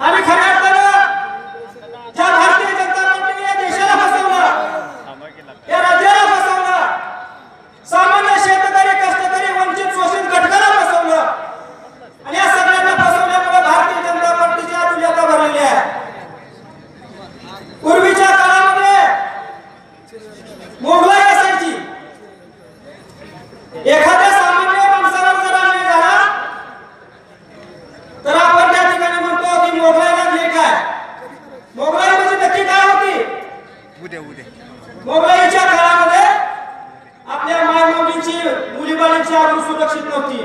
आणि खऱ्या अर्थानं ज्या भारतीय जनता पार्टीने या देशाला फसवलं, या राज्याला फसवलं, सामान्य शेतकरी, कष्टकरी, वंचित, शोषित घटकाला फसवलं आणि या सगळ्यांना फसवल्यामुळे भारतीय जनता पार्टीच्या दुर्याता भरलेली आहे. पूर्वीच्या काळामध्ये मोगलाई असायची. एखाद्या सामान्य माणसावर जर अन्याय झाला तर आपण त्या ठिकाणी म्हणतो की मोगलाईला लेख आहे. मोगलाई म्हणजे नक्की काय होती? मोगलाईच्या काळामध्ये आपल्या मायमाऊलींची, मुलीबाळींची आबरू सुरक्षित नव्हती.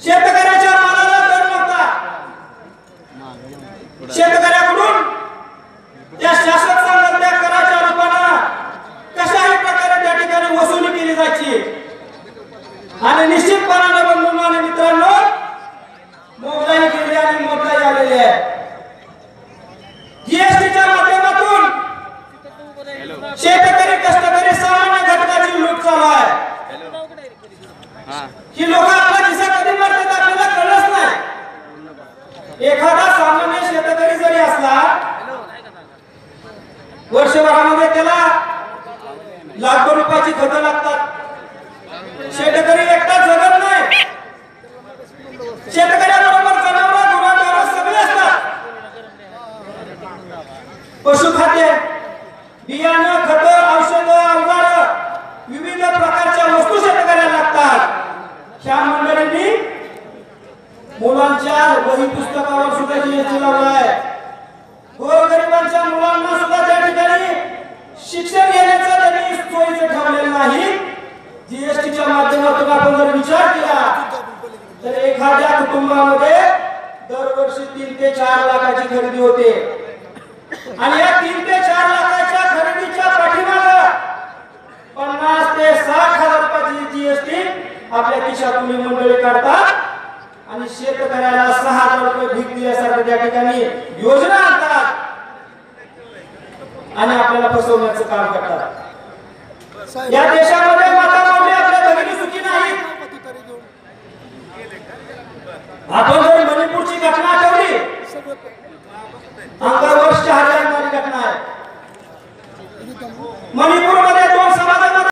शेतकऱ्याच्या मालाला दर नव्हता. शेतकऱ्याकडून त्या शासक संघाच्या कराच्या रूपाने कशाही प्रकारे त्या ठिकाणी वसुली केली जायची. आणि निश्चितपणाने बंधूंनो आणि मित्रांनो, मोगलाई गेली आणि मोगलाई आलेली आहे. जीएसटीच्या माध्यमातून शेतकरी, कष्टकरी, सामान्य घटकाची लूट चालू आहे. ही लोक आपला खिसा कधी मारतात आपल्याला कळलंच नाही. एखादा सामान्य शेतकरी जरी असला, वर्षभरामध्ये त्याला लाखो रुपयाची खतं लागतात. शेतकरी एकटा जगत नाही. शेतकऱ्याबरोबर जनावर, गुराढोर सगळे असतात. पशुखाद्य, बियाणं, खतं, औषधं, अवजार, विविध प्रकारच्या वस्तू शेतकऱ्याला लागतात. ह्या मंडळींनी मुलांच्या वही पुस्तकावर सुद्धा जीएसटी लावला आहे. गोरगरिबांच्या मुलांना सुद्धा त्या ठिकाणी शिक्षण घेण्याचं त्यांनी सोयीचं ठेवलेलं नाही. जीएसटीच्या माध्यमातून आपण जर विचार केला तर एखाद्या कुटुंबामध्ये दरवर्षी 3 ते 4 लाखाची खरेदी होते. आणि या 3 ते 4 लाखाच्या खरेदीच्या पाठीमागे 50 ते 60,000 रुपयाची जीएसटी आपल्या खिशातून मंडळी काढतात आणि शेतकऱ्याला 6,000 रुपये भीक दिल्यासारखं त्या ठिकाणी योजना आणतात आणि आपल्याला फसवण्याचं काम करतात. या देशामध्ये माता माऊली आपल्या भगिनी सुखी नाही. आपण जर मणिपूरची घटना आठवली, अंगावर शहारे आणणारी घटना आहे. मणिपूर